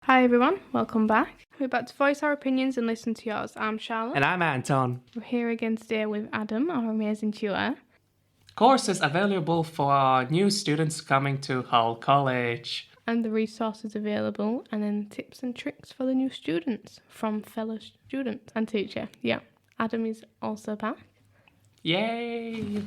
Hi everyone, welcome back. We're about to voice our opinions and listen to yours. I'm Charlotte. And I'm Anton. We're here again today with Adam, our amazing tutor. Courses available for new students coming to Hull College. And the resources available, and then tips and tricks for the new students from fellow students and teacher. Yeah, Adam is also back. Yay!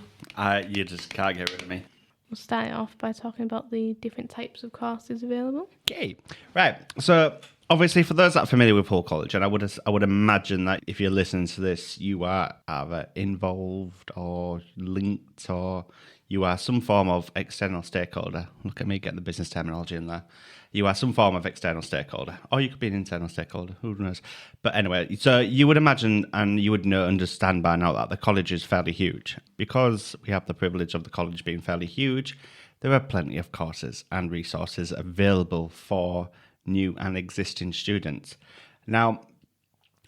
You just can't get rid of me. We'll start it off by talking about the different types of courses available. Okay, right. So obviously, for those that are familiar with Hull College, and I would imagine that if you're listening to this, you are either involved or linked, or you are some form of external stakeholder. Look at me getting the business terminology in there. You are some form of external stakeholder, or you could be an internal stakeholder. Who knows? But anyway, so you would imagine and you would understand by now that the college is fairly huge. Because we have the privilege of the college being fairly huge, there are plenty of courses and resources available for new and existing students. Now,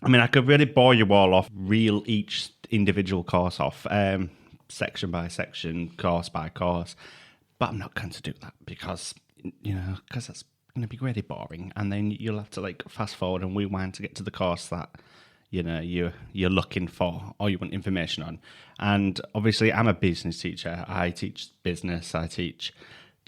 I mean, I could really bore you all off, reel each individual course off, section by section, course by course, but I'm not going to do that because that's going to be really boring, and then you'll have to fast forward and rewind to get to the course that you're looking for or you want information on. And obviously, I'm a business teacher. I teach business. I teach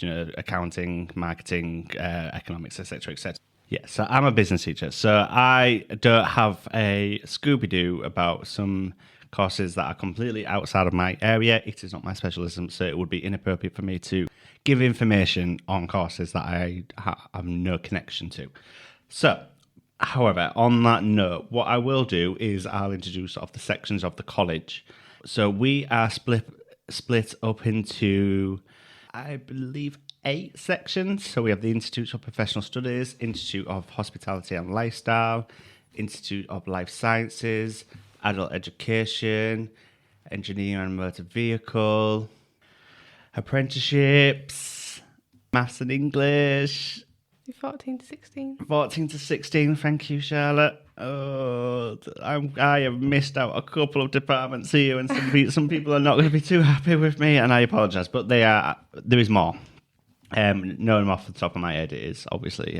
accounting, marketing, economics, etc., etc. Yeah, so I'm a business teacher. So I don't have a Scooby-Doo about some courses that are completely outside of my area. It is not my specialism, so it would be inappropriate for me to give information on courses that I have no connection to. So, however, on that note, what I will do is I'll introduce the sections of the college. So we are split up into, I believe, 8 sections. So we have the Institute of Professional Studies, Institute of Hospitality and Lifestyle, Institute of Life Sciences, Adult Education, Engineering and Motor Vehicle, Apprenticeships, Maths and English. 14 to 16. 14 to 16, thank you, Charlotte. Oh, I have missed out a couple of departments here, and some people are not going to be too happy with me, and I apologise, but there is more. Knowing them off the top of my head, it is obviously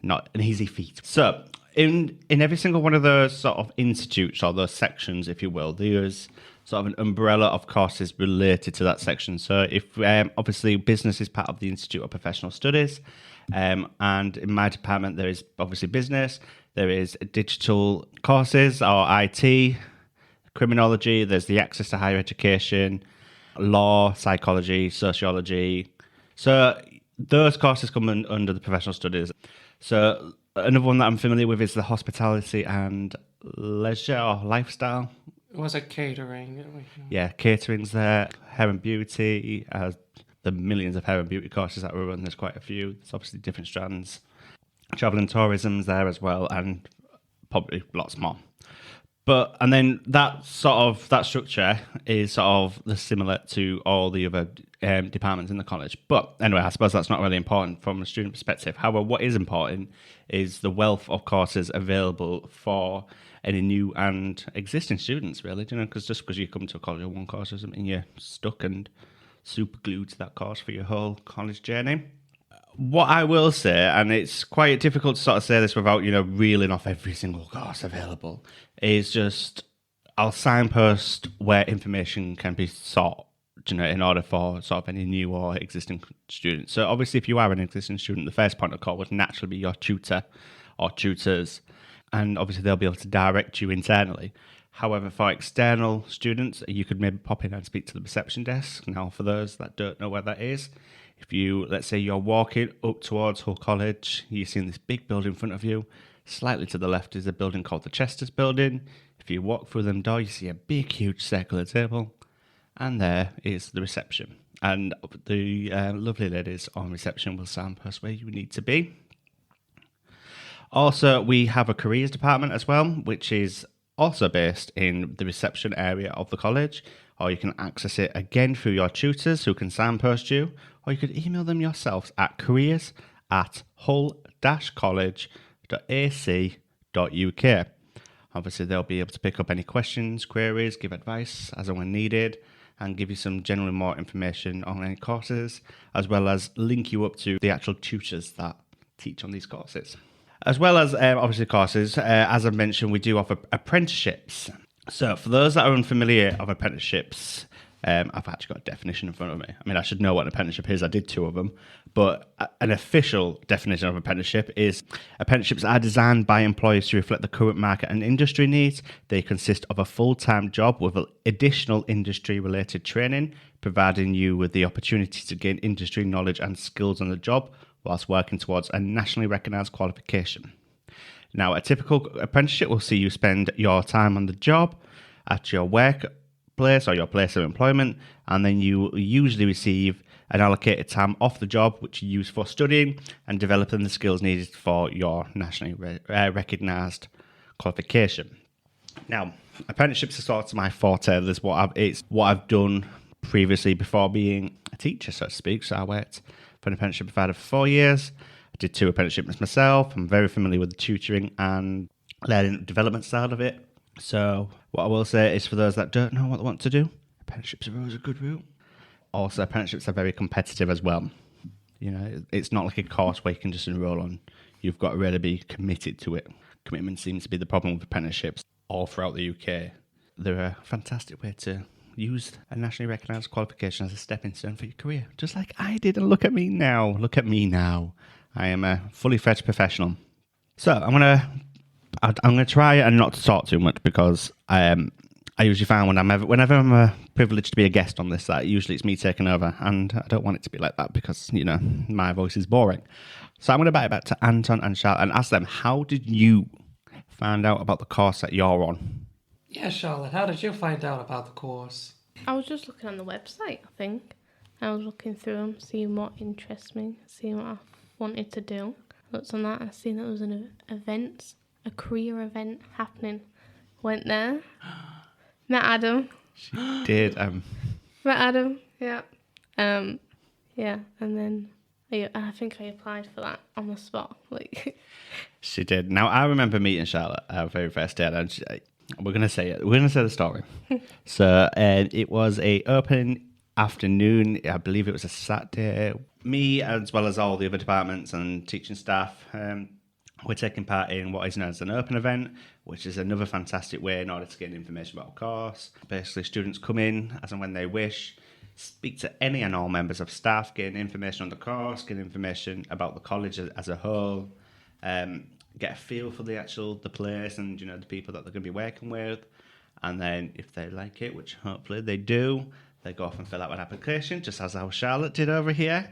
not an easy feat. So, in every single one of those sort of institutes, or those sections, if you will, there's sort of an umbrella of courses related to that section. So if obviously business is part of the Institute of Professional Studies, and in my department there is obviously business, there is digital courses or IT, criminology, there's the access to higher education, law, psychology, sociology. So those courses come under the professional studies. So another one that I'm familiar with is the hospitality and leisure or lifestyle. It was a catering. Yeah, catering's there, hair and beauty, the millions of hair and beauty courses that we run, there's quite a few. There's obviously different strands. Travel and tourism's there as well, and probably lots more. And then that structure is sort of similar to all the other departments in the college. But anyway, I suppose that's not really important from a student perspective. However, what is important is the wealth of courses available for any new and existing students, really. Because just because you come to a college with one course doesn't mean you're stuck and super glued to that course for your whole college journey. What I will say, and it's quite difficult to sort of say this without, reeling off every single course available, is just I'll signpost where information can be sought, in order for sort of any new or existing students. So obviously, if you are an existing student, the first point of call would naturally be your tutor or tutors, and obviously they'll be able to direct you internally. However, for external students, you could maybe pop in and speak to the reception desk. Now, for those that don't know where that is, if you, let's say you're walking up towards Hull College, you're seeing this big building in front of you. Slightly to the left is a building called the Chester's Building. If you walk through them doors, you see a big, huge circular table. And there is the reception. And the lovely ladies on reception will signpost where you need to be. Also, we have a careers department as well, which is also based in the reception area of the college, or you can access it again through your tutors who can signpost you, or you could email them yourselves at careers@hull-college.ac.uk. Obviously, they'll be able to pick up any questions, queries, give advice as and when needed, and give you some generally more information on any courses, as well as link you up to the actual tutors that teach on these courses. As well as obviously courses, as I mentioned, we do offer apprenticeships. So for those that are unfamiliar of apprenticeships, I've actually got a definition in front of me. I mean, I should know what an apprenticeship is. I did 2 of them. But an official definition of apprenticeship is apprenticeships are designed by employers to reflect the current market and industry needs. They consist of a full-time job with additional industry-related training, providing you with the opportunity to gain industry knowledge and skills on the job whilst working towards a nationally recognised qualification. Now, a typical apprenticeship will see you spend your time on the job at your workplace or your place of employment, and then you usually receive an allocated time off the job, which you use for studying and developing the skills needed for your nationally recognised qualification. Now, apprenticeships are sort of my forte. It's what I've done previously before being a teacher, so to speak. So I worked for an apprenticeship provider for 4 years. I did 2 apprenticeships myself. I'm very familiar with the tutoring and learning development side of it. So what I will say is, for those that don't know what they want to do, apprenticeships are always a good route. Also, apprenticeships are very competitive as well. You know, it's not like a course where you can just enroll on. You've got to really be committed to it. Commitment seems to be the problem with apprenticeships all throughout the UK. They're a fantastic way to use a nationally recognised qualification as a stepping stone for your career, just like I did. And look at me now. Look at me now. I am a fully fledged professional. So I'm gonna try and not to talk too much, because I usually find whenever I'm privileged to be a guest on this, that usually it's me taking over, and I don't want it to be like that because, you know, my voice is boring. So I'm going to back it back to Anton and Charlotte and ask them, how did you find out about the course that you're on? Yeah, Charlotte, how did you find out about the course? I was just looking on the website, I think. I was looking through them, seeing what interests me, seeing what I wanted to do. Looked on that, I seen that there was an event, a career event happening. Went there. Met Adam. She did. Met Adam, yeah. Yeah, and then I think I applied for that on the spot. She did. Now, I remember meeting Charlotte our very first day, and we're going to say it. We're going to say the story. So it was a open afternoon. I believe it was a Saturday. Me, as well as all the other departments and teaching staff, we're taking part in what is known as an open event, which is another fantastic way in order to get information about the course. Basically, students come in as and when they wish, speak to any and all members of staff, gain information on the course, get information about the college as a whole, get a feel for the place and, you know, the people that they're going to be working with. And then if they like it, which hopefully they do, they go off and fill out an application, just as our Charlotte did over here.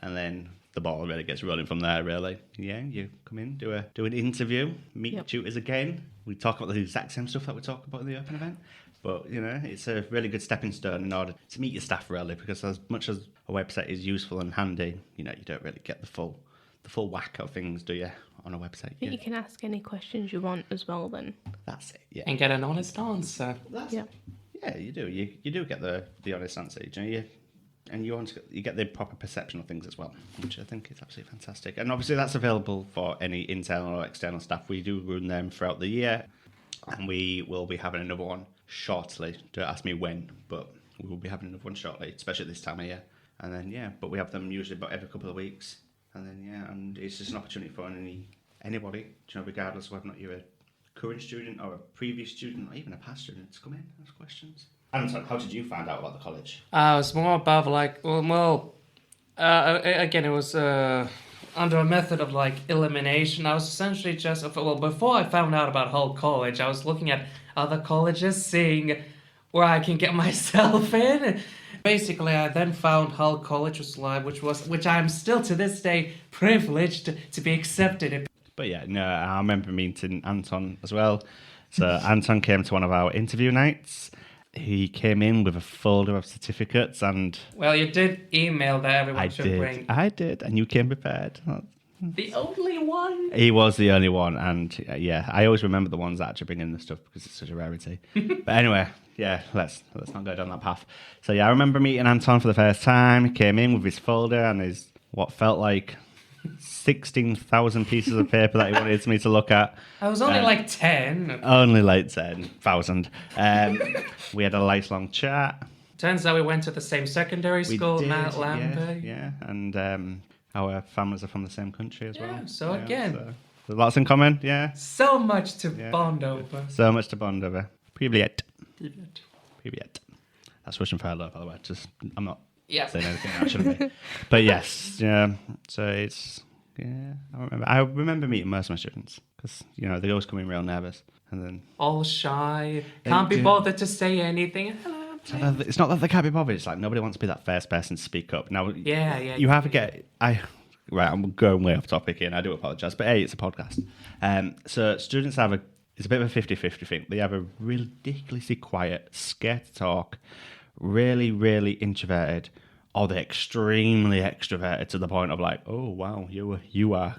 And then the ball really gets rolling from there, really. Yeah, you come in, do an interview, meet tutors again. We talk about the exact same stuff that we talk about in the open event. But, you know, it's a really good stepping stone in order to meet your staff, really, because as much as a website is useful and handy, you know, you don't really get the full whack of things, do you, on a website? I think you can ask any questions you want as well then. That's it, yeah. And get an honest answer. Yeah, you do. You do get the honest answer, you know, and you get the proper perception of things as well, which I think is absolutely fantastic. And obviously that's available for any internal or external staff. We do run them throughout the year, and we will be having another one shortly. Don't ask me when, but we will be having another one shortly, especially this time of year. And then, but we have them usually about every couple of weeks. And then, and it's just an opportunity for anybody, you know, regardless of whether or not you're a current student or a previous student or even a past student, to come in and ask questions. Anton, how did you find out about the college? It was more about again, it was under a method of elimination. I was essentially just, before I found out about Hull College, I was looking at other colleges, seeing where I can get myself in. Basically, I then found Hull College which I'm still to this day privileged to be accepted in. But yeah, no, I remember meeting Anton as well. So Anton came to one of our interview nights. He came in with a folder of certificates and... Well, you did email that everyone should bring. I did, and you came prepared. The only one? He was the only one, and yeah, I always remember the ones that actually bring in the stuff because it's such a rarity. But anyway, yeah, let's not go down that path. So yeah, I remember meeting Anton for the first time. He came in with his folder and his what felt like 16,000 pieces of paper that he wanted me to look at. I was only 10. Only 10,000. We had a lifelong chat. Turns out we went to the same secondary school, Matt Lambert. Yeah, and Our families are from the same country as well. So again, so there's lots in common. Yeah. so much to bond over. So much to bond over. Privyet. That's Russian for hello, by the way. Just I'm not saying anything that I shouldn't be. But yes, yeah. So it's I remember meeting most of my students because they always come in real nervous and then all shy, can't be bothered to say anything. Hello. It's not that they can't be bothered. It's like nobody wants to be that first person to speak up. Now, you have to get. Right, I'm going way off topic here, and I do apologise. But hey, it's a podcast. So students it's a bit of a 50-50 thing. They have a ridiculously quiet, scared to talk, really, really introverted, or they're extremely extroverted to the point of like, oh wow, you are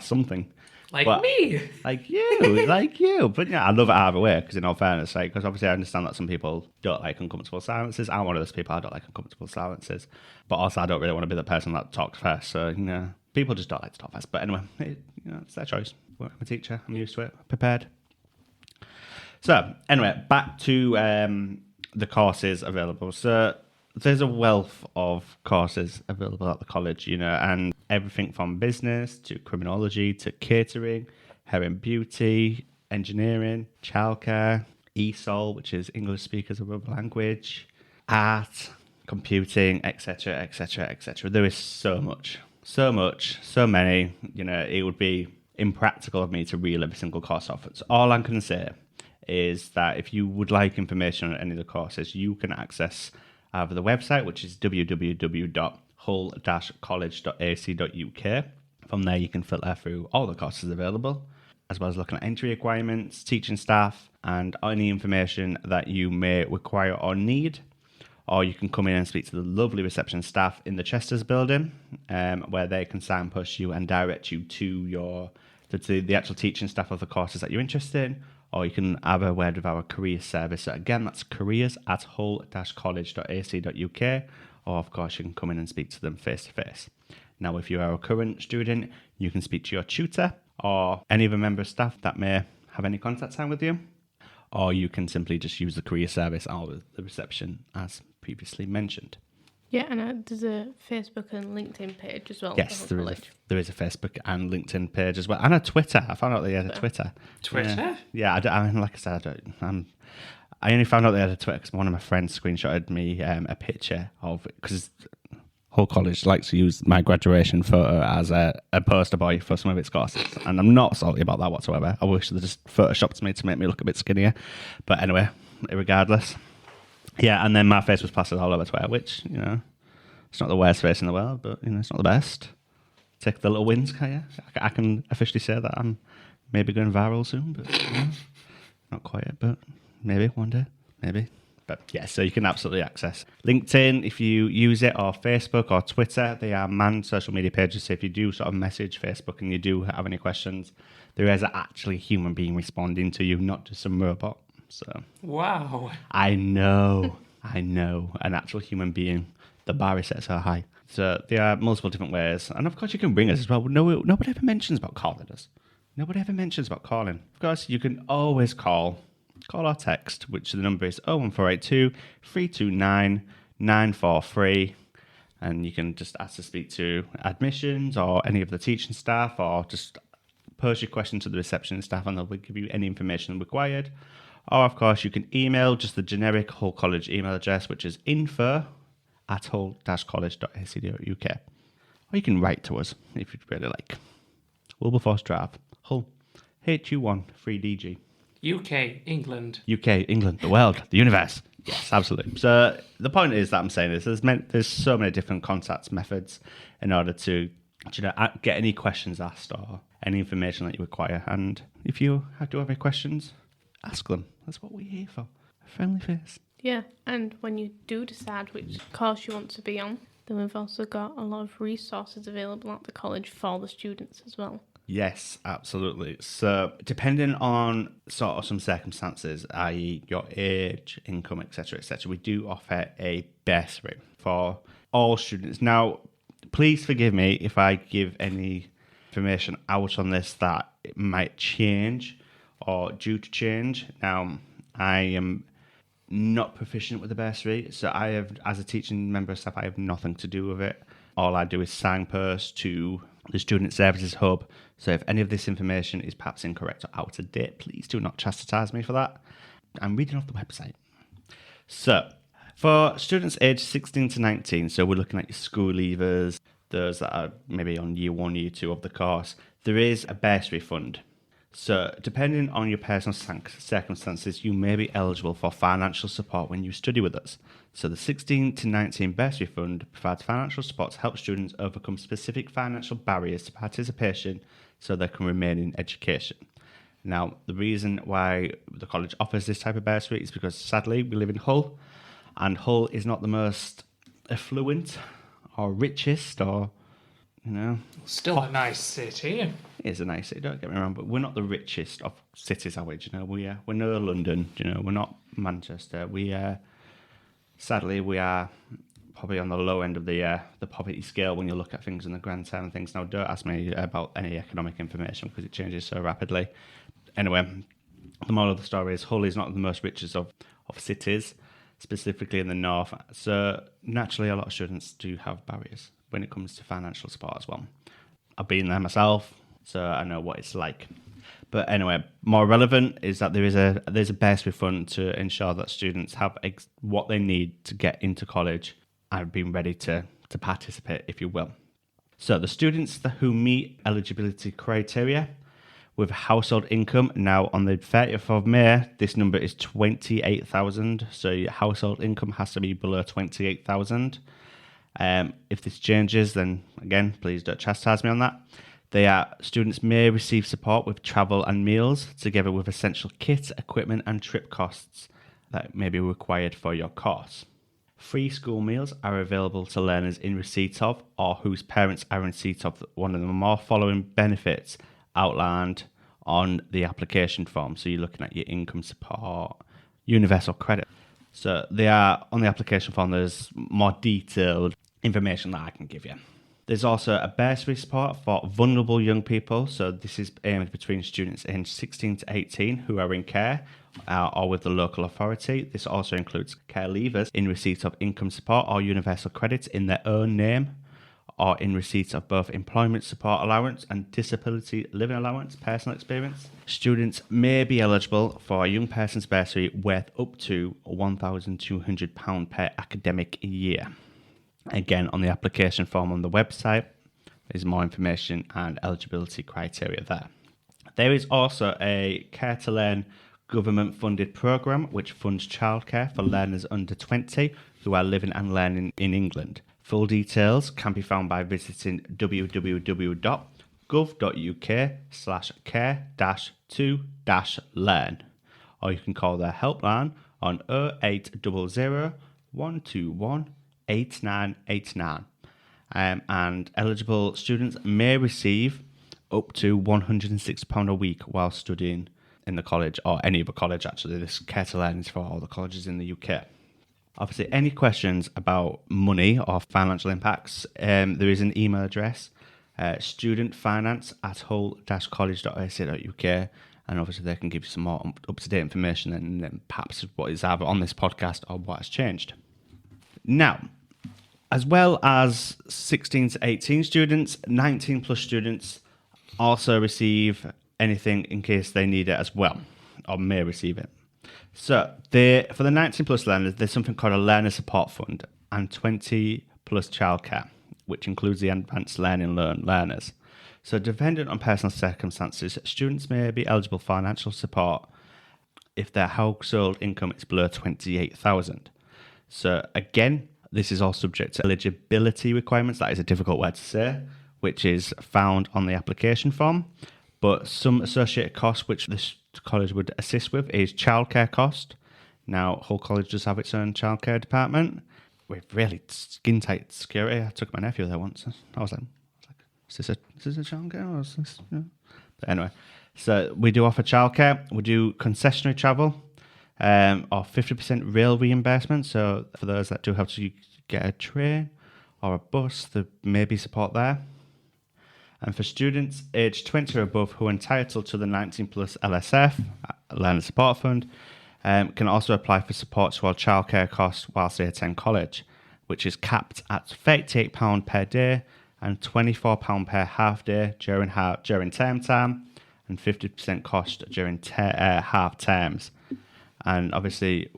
something. Me. Like you. But yeah, I love it either way, because in all fairness, because obviously I understand that some people don't like uncomfortable silences. I'm one of those people, I don't like uncomfortable silences. But also I don't really want to be the person that talks first. So, people just don't like to talk first. But anyway, it's their choice. I'm a teacher. I'm used to it. Prepared. So, anyway, back to the courses available. So, there's a wealth of courses available at the college, and everything from business to criminology to catering, hair and beauty, engineering, childcare, ESOL, which is English speakers of other language, art, computing, etc., etc., etc. There is so many. It would be impractical of me to reel every single course off. So all I'm going to say is that if you would like information on any of the courses, you can access either the website, which is www.hull-college.ac.uk. From there, you can filter through all the courses available, as well as looking at entry requirements, teaching staff, and any information that you may require or need. Or you can come in and speak to the lovely reception staff in the Chester's building, where they can signpost you and direct you to the actual teaching staff of the courses that you're interested in. Or you can have a word with our careers service. So again, that's careers@hull-college.ac.uk. Or of course, you can come in and speak to them face to face. Now, if you are a current student, you can speak to your tutor or any other member of staff that may have any contact time with you. Or you can simply just use the career service or the reception as previously mentioned. Yeah, and there's a Facebook and LinkedIn page as well. Yes, there is a Facebook and LinkedIn page as well. And a Twitter. I found out they had a Twitter. Twitter? Yeah, like I said, I only found out they had a Twitter because one of my friends screenshotted me a picture of it, because Hull College likes to use my graduation photo as a poster boy for some of its courses. And I'm not salty about that whatsoever. I wish they just photoshopped me to make me look a bit skinnier. But anyway, regardless. Yeah, and then my face was plastered all over Twitter, which, it's not the worst face in the world, but, it's not the best. Take the little wins, can you? I can officially say that I'm maybe going viral soon, but not quite yet, but maybe one day, maybe. But yeah, so you can absolutely access LinkedIn if you use it, or Facebook or Twitter. They are manned social media pages, so if you do sort of message Facebook and you do have any questions, there is actually a human being responding to you, not just some robot. So wow, I know, an actual human being. The bar is set so high. So there are multiple different ways, and of course you can ring us as well. Nobody ever mentions about calling us. Nobody ever mentions about calling. Of course, you can always call or text, which the number is 01482 329 943, and you can just ask to speak to admissions or any of the teaching staff, or just pose your question to the reception staff, and they'll give you any information required. Or, of course, you can email just the generic Hull College email address, which is info@hull-college.ac.uk. Or you can write to us if you'd really like. Wilberforce Drive, Hull, HU1 3DG. UK, England. UK, England, the world, the universe. Yes, absolutely. So the point is that I'm saying is there's so many different contact methods in order to get any questions asked or any information that you require. And if you do have any questions, ask them. That's what we're here for. A friendly face. Yeah, and when you do decide which course you want to be on, then we've also got a lot of resources available at the college for the students as well. Yes, absolutely. So depending on sort of some circumstances, i.e. your age, income, etc., we do offer a bursary for all students. Now, please forgive me if I give any information out on this that it might change or due to change. Now, I am not proficient with the bursary, so I have, as a teaching member of staff, I have nothing to do with it. all I do is signpost to the Student Services Hub. So if any of this information is perhaps incorrect or out of date, please do not chastise me for that. I'm reading off the website. So for students aged 16 to 19, so we're looking at your school leavers, those that are maybe on year 1, year 2 of the course, there is a bursary fund. So depending on your personal circumstances, you may be eligible for financial support when you study with us. So the 16 to 19 Bursary Fund provides financial support to help students overcome specific financial barriers to participation so they can remain in education. Now, the reason why the college offers this type of bursary is because, sadly, we live in Hull, and Hull is not the most affluent or richest or, Still a nice city. It is a nice city, don't get me wrong, but we're not the richest of cities, are we? We're no London, we're not Manchester. Sadly, we are probably on the low end of the poverty scale when you look at things in the grand scheme of things. Now, don't ask me about any economic information because it changes so rapidly. Anyway, the moral of the story is Hull is not the most richest of cities, specifically in the north. So naturally, a lot of students do have barriers when it comes to financial support as well. I've been there myself, so I know what it's like. But anyway, more relevant is that there's a bursary fund to ensure that students have what they need to get into college and being ready to participate, if you will. So the students who meet eligibility criteria with household income, now on the 30th of May, this number is 28,000. So your household income has to be below 28,000. If this changes, then again, please don't chastise me on that. Students may receive support with travel and meals, together with essential kit, equipment, and trip costs that may be required for your course. Free school meals are available to learners in receipt of or whose parents are in receipt of one of the more following benefits outlined on the application form. So you're looking at your income support, universal credit. So they are on the application form. There's more detailed information that I can give you. There's also a bursary support for vulnerable young people. So this is aimed between students aged 16 to 18 who are in care or with the local authority. This also includes care leavers in receipt of income support or universal credit in their own name, or in receipt of both employment support allowance and disability living allowance, personal experience. Students may be eligible for a young person's bursary worth up to £1,200 per academic year. Again, on the application form on the website, there's more information and eligibility criteria there. There is also a Care to Learn government-funded programme which funds childcare for learners under 20 who are living and learning in England. Full details can be found by visiting www.gov.uk/care-to-learn, or you can call their helpline on 0800 121 8989. And eligible students may receive up to £160 a week while studying in the college, or any other college actually. This Care to Learn is for all the colleges in the UK. Obviously, any questions about money or financial impacts, there is an email address, studentfinance@hull-college.ac.uk, and obviously they can give you some more up-to-date information and perhaps what is either on this podcast or what has changed. Now, as well as 16 to 18 students, 19 plus students also receive anything in case they need it as well, or may receive it. So for the 19 plus learners, there's something called a learner support fund and 20 plus childcare, which includes the advanced learning learners. So dependent on personal circumstances, students may be eligible for financial support if their household income is below 28,000. So again, this is all subject to eligibility requirements. That is a difficult word to say, which is found on the application form. But some associated costs which this college would assist with is childcare cost. Now, Hull College does have its own childcare department with really skin-tight security. I took my nephew there once. I was like, is this a childcare or is this? Yeah. But anyway, so we do offer childcare. We do concessionary travel. Or 50% rail reimbursement. So for those that do have to get a train or a bus, there may be support there. And for students aged 20 or above who are entitled to the 19 plus LSF, Learner Support Fund, can also apply for support toward childcare costs whilst they attend college. which is capped at £38 per day and £24 per half day during term time, and 50% cost during half terms. And obviously,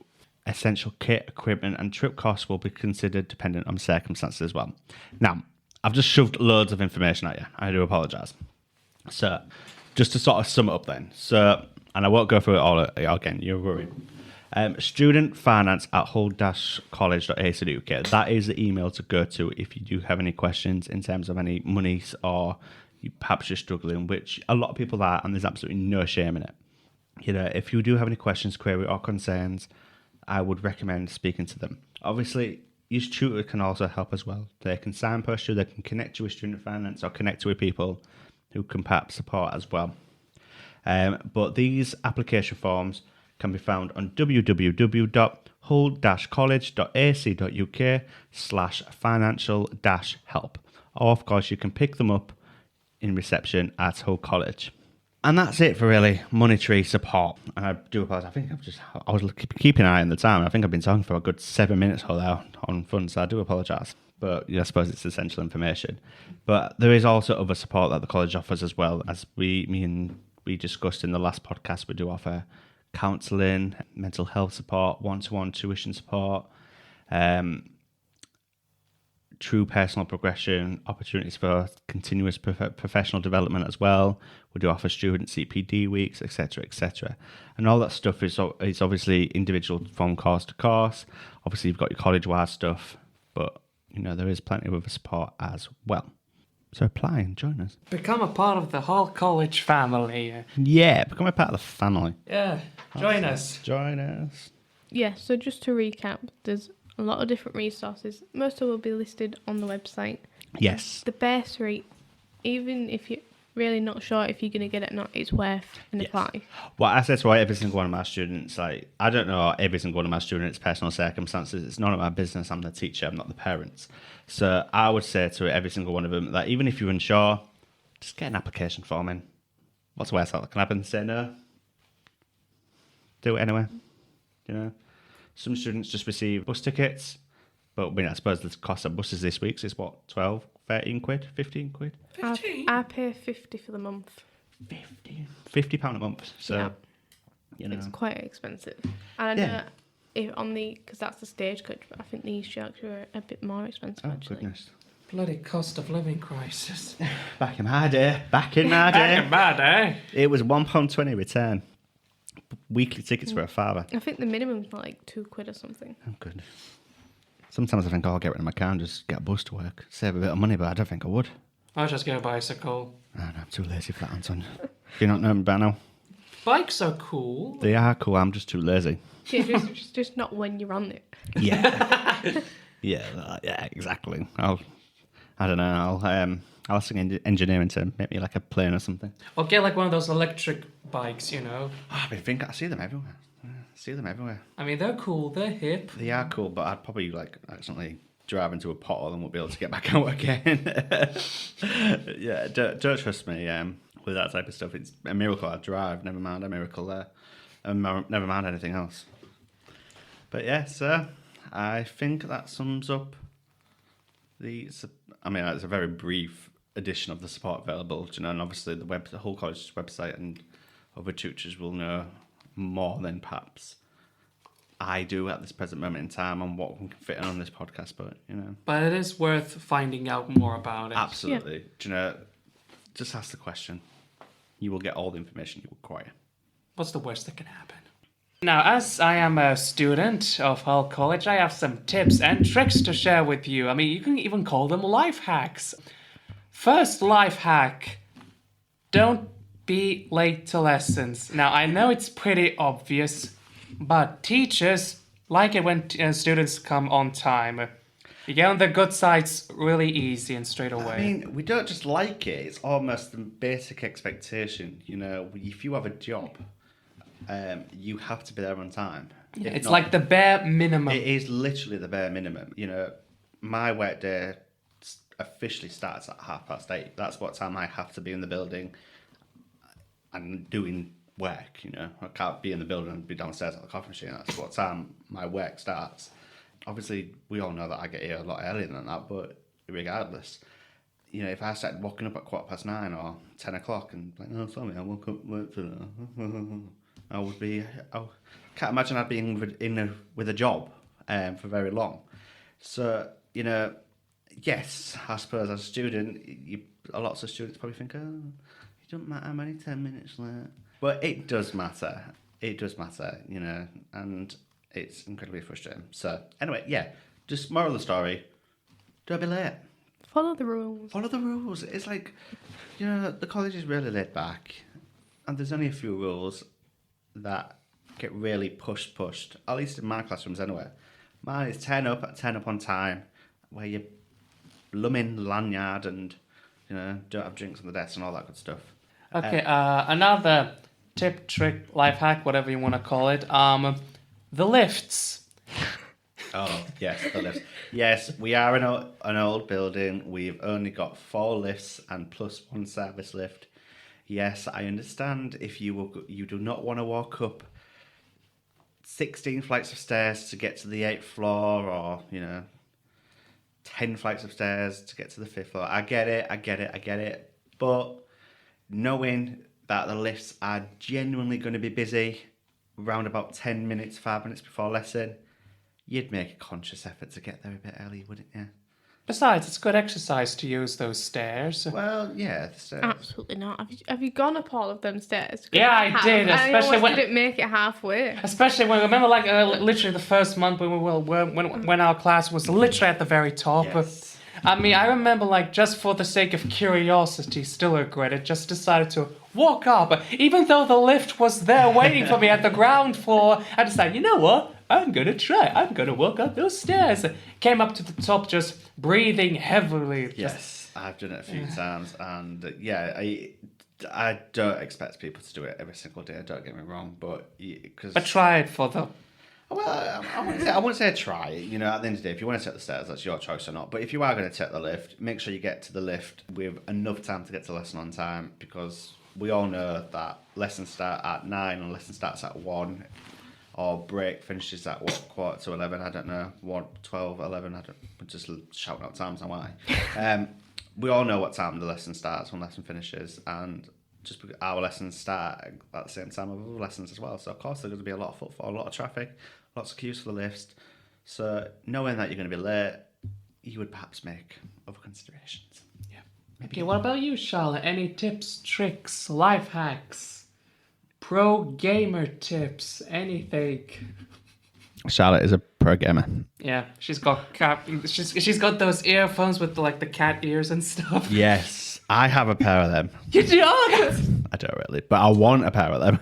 essential kit, equipment, and trip costs will be considered dependent on circumstances as well. Now, I've just shoved loads of information at you. I do apologise. So, just to sort of sum it up then. So, and I won't go through it all again, you're worried. Student finance at hull-college.ac.uk. That is the email to go to if you do have any questions in terms of any monies, or perhaps you're struggling, which a lot of people are, and there's absolutely no shame in it. You know, if you do have any questions, query, or concerns, I would recommend speaking to them. Obviously, your tutor can also help as well. They can signpost you, they can connect you with student finance, or connect you with people who can perhaps support as well. But these application forms can be found on www.hull-college.ac.uk/financial-help. Or, of course, you can pick them up in reception at Hull College. And that's it for really monetary support. And I do apologise. I was keeping an eye on the time. I think I've been talking for a good 7 minutes or there on funds, so I do apologise. But yeah, I suppose it's essential information. But there is also other support that the college offers as well. As we discussed in the last podcast, we do offer counselling, mental health support, one-to-one tuition support, true personal progression, opportunities for continuous professional development as well. We do offer student CPD weeks, etc., etc. And all that stuff is obviously individual from course to course. Obviously, you've got your college-wide stuff, but you know there is plenty of other support as well. So apply and join us. Become a part of the Hull College family. Yeah, become a part of the family. Yeah, join us. Join us. Yeah, so just to recap, there's a lot of different resources. Most of them will be listed on the website. Yes. The bursary, even if you're really not sure if you're going to get it or not, it's worth an apply. Well, I said to every single one of my students, like, I don't know every single one of my students' personal circumstances. It's none of my business. I'm the teacher. I'm not the parents. So I would say to every single one of them that even if you're unsure, just get an application form in. What's the worst that can happen? Say no. Do it anyway. You know, some students just receive bus tickets, but I mean, I suppose the cost of buses this week is what, 12, 13 quid, 15 quid? 15? I pay 50 for the month. £50 a month. So, Yeah. you know. It's quite expensive. And I know because that's the stagecoach, but I think the East Yorkshire are a bit more expensive actually. Goodness. Bloody cost of living crisis. Back in my day. Back in my day. It was £1.20 return. Weekly tickets for a father. I think the minimum's not like £2 or something. Oh, good. Sometimes I think I'll get rid of my car and just get a bus to work. Save a bit of money, but I don't think I would. I'll just get a bicycle. Oh, no, I'm too lazy for that, Anton. Do you not know me by now? Bikes are cool. They are cool, I'm just too lazy. Yeah, just not when you're on it. Yeah. yeah, exactly. I don't know, I'll ask an engineering to make me like a plane or something. Or get like one of those electric bikes, you know. Oh, I see them everywhere. I mean, they're cool, they're hip. They are cool, but I'd probably like accidentally drive into a pothole and won't be able to get back out again. Yeah, don't trust me with that type of stuff. It's a miracle I drive, never mind a miracle there. And never mind anything else. But yeah, so I think that sums up it's a very brief edition of the support available, you know, and obviously the whole college's website and other tutors will know more than perhaps I do at this present moment in time on what we can fit in on this podcast, but you know. But it is worth finding out more about it. Absolutely. Yeah. Do you know, just ask the question. You will get all the information you require. What's the worst that can happen? Now, as I am a student of Hull College, I have some tips and tricks to share with you. I mean, you can even call them life hacks. First life hack, don't be late to lessons. Now, I know it's pretty obvious, but teachers like it when students come on time. You get on the good sides really easy and straight away. I mean, we don't just like it, it's almost a basic expectation. You know, if you have a job, you have to be there on time. Yeah, it's like the bare minimum. It is literally the bare minimum. You know, my work day officially starts at 8:30. That's what time I have to be in the building and doing work, you know. I can't be in the building and be downstairs at the coffee machine. That's what time my work starts. obviously we all know that I get here a lot earlier than that, but regardless, you know, if I started walking up at 9:15 or 10 o'clock and like, oh, sorry, I woke up late today, I can't imagine I'd be with a job for very long. So, you know, yes, I suppose as a student, lots of students probably think, oh, it doesn't matter, I'm only 10 minutes late. But it does matter. It does matter, you know, and it's incredibly frustrating. So, anyway, yeah, just moral of the story, don't be late. Follow the rules. Follow the rules. It's like, you know, the college is really laid back, and there's only a few rules that get really pushed, at least in my classrooms anyway. Mine is 10 up on time, where you blooming lanyard and, you know, don't have drinks on the desk and all that good stuff. Okay, another tip, trick, life hack, whatever you want to call it. The lifts. Oh, yes, the lifts. Yes, we are in an old building. We've only got 4 lifts and plus 1 service lift. Yes, I understand if you do not want to walk up 16 flights of stairs to get to the 8th floor, or, you know, 10 flights of stairs to get to the 5th floor. I get it. But knowing that the lifts are genuinely going to be busy around about 10 minutes, 5 minutes before lesson, you'd make a conscious effort to get there a bit early, wouldn't you? Besides, it's good exercise to use those stairs. Well, yeah, the stairs. Absolutely not. Have you gone up all of them stairs? 'Cause Yeah, I have, did, and especially I almost when- didn't make it halfway. Especially when, remember, like, literally the first month when our class was literally at the very top. Yes. I mean, I remember, like, just for the sake of curiosity, still regret it, just decided to walk up. Even though the lift was there waiting for me at the ground floor, I decided, you know what? I'm gonna try. I'm gonna walk up those stairs. Came up to the top, just breathing heavily. Yes, I've done it a few times, and yeah, I don't expect people to do it every single day. Don't get me wrong, but because I tried for the. well, I wouldn't say try. You know, at the end of the day, if you want to take the stairs, that's your choice or not. But if you are going to take the lift, make sure you get to the lift with enough time to get to lesson on time, because we all know that lessons start at 9 and lesson starts at 1. Or break finishes at what, 11:15, I don't know, 12, 11, I don't, I'm just shouting out times, am I? We all know what time the lesson starts when lesson finishes, and just because our lessons start at the same time as other lessons as well, so of course there's going to be a lot of footfall, a lot of traffic, lots of queues for the lifts, so knowing that you're going to be late, you would perhaps make other considerations. Yeah. Okay, what about you, Charlotte? Any tips, tricks, life hacks? Pro gamer tips, anything. Charlotte is a pro gamer. Yeah, she's got she's got those earphones with the cat ears and stuff. Yes, I have a pair of them. You do? I don't really, but I want a pair of them.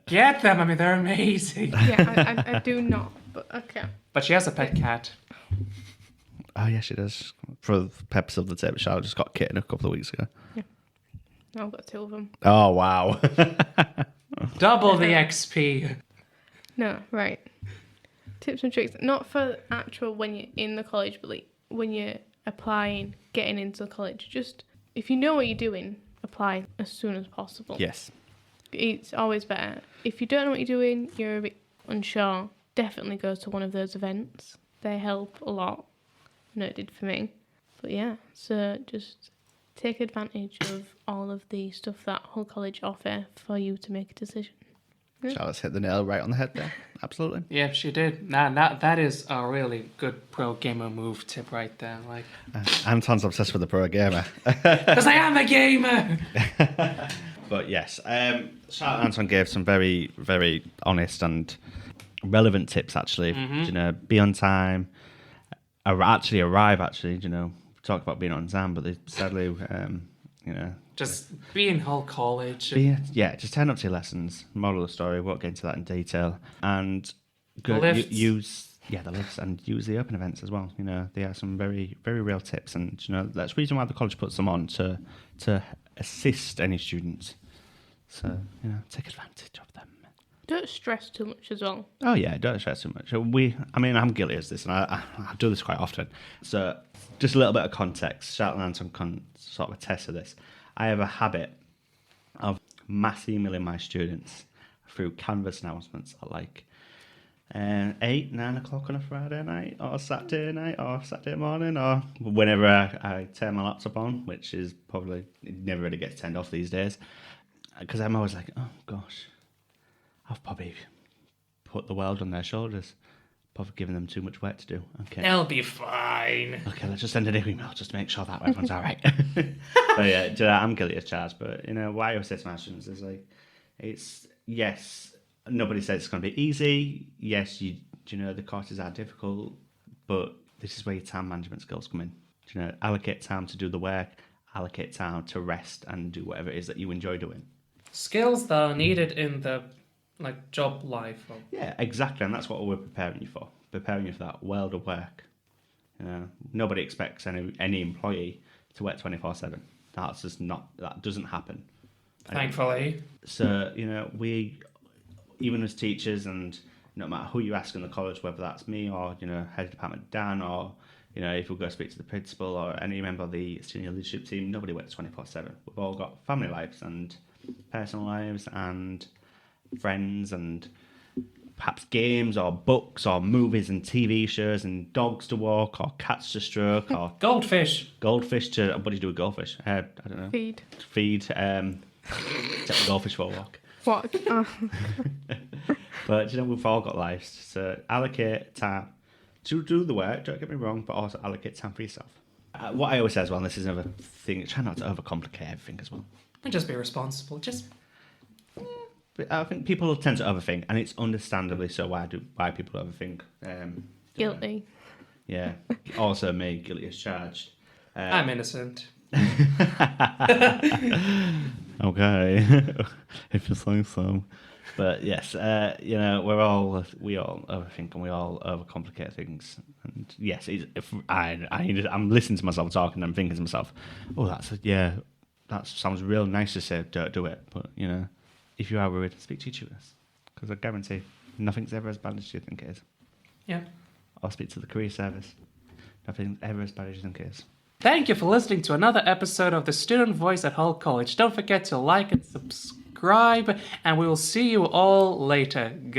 Get them. I mean, they're amazing. Yeah, I do not, but okay. But she has a pet cat. Oh yeah, she does. For the purpose of the tip, Charlotte just got a kitten a couple of weeks ago. Yeah. I've got 2 of them. Oh wow. Double the XP. No, right. Tips and tricks, not for actual when you're in the college, but like when you're applying, getting into the college. Just if you know what you're doing, apply as soon as possible. Yes. It's always better. If you don't know what you're doing, you're a bit unsure, definitely go to one of those events. They help a lot. I know it did for me. But yeah, so just take advantage of all of the stuff that Hull College offer for you to make a decision. Yeah. Charlotte's hit the nail right on the head there. Absolutely. Yeah, she did. That is a really good pro gamer move tip right there. Like, Anton's obsessed with the pro gamer. because I am a gamer. But yes, Charlotte and Anton gave some very, very honest and relevant tips. Actually, you know, be on time. Arrive. You know, talk about being on time, but they sadly, you know. Just be in Hull College. Just turn up to your lessons. Moral of the story, won't get into that in detail. And use the lifts and use the open events as well. You know, they are some very, very real tips, and you know that's the reason why the college puts them on to assist any students. So you know, take advantage of them. Don't stress too much as well. Oh yeah, don't stress too much. I'm guilty of this, and I do this quite often. So just a little bit of context. Charlotte and Anton can sort of attest to this. I have a habit of mass emailing my students through Canvas announcements at like 8, 9 o'clock on a Friday night, or Saturday night, or Saturday morning, or whenever I turn my laptop on, which is probably, it never really gets turned off these days. Because I'm always like, oh gosh, I've probably put the world on their shoulders. Probably giving them too much work to do. Okay. They'll be fine. Okay, let's just send an email just to make sure that everyone's all right. But yeah, do you know, I'm guilty as charged. But you know, what I always say to my students is like, it's yes, nobody says it's going to be easy. Yes, you know the courses are difficult, but this is where your time management skills come in. Do you know, allocate time to do the work, allocate time to rest and do whatever it is that you enjoy doing. Skills that are needed in the job life. Yeah, exactly, and that's what we're preparing you for. Preparing you for that world of work. You know, nobody expects any employee to work 24/7. That's just not. That doesn't happen. Thankfully. So you know, we, even as teachers, and no matter who you ask in the college, whether that's me or you know head of department Dan, or you know if we go speak to the principal or any member of the senior leadership team, nobody works 24/7. We've all got family lives and personal lives and friends and perhaps games or books or movies and TV shows and dogs to walk or cats to stroke or Goldfish to what do you do with goldfish? I don't know. Feed. Take the goldfish for a walk. What? But you know we've all got lives, so allocate time to do the work. Don't get me wrong, but also allocate time for yourself. What I always say as well, and this is another thing, try not to overcomplicate everything as well. and just be responsible. But I think people tend to overthink, and it's understandably so. Why people overthink? Guilty. Yeah. Also, me guilty as charged. I'm innocent. Okay, if you say so. But yes, you know, we all overthink and we all overcomplicate things. And yes, I'm listening to myself talking and I'm thinking to myself, oh, that sounds real nice to say, don't do it. But you know, if you are worried, speak to your tutors, because I guarantee nothing's ever as bad as you think it is. Yeah. Or speak to the career service. Nothing's ever as bad as you think it is. Thank you for listening to another episode of The Student Voice at Hull College. Don't forget to like and subscribe, and we will see you all later. Good.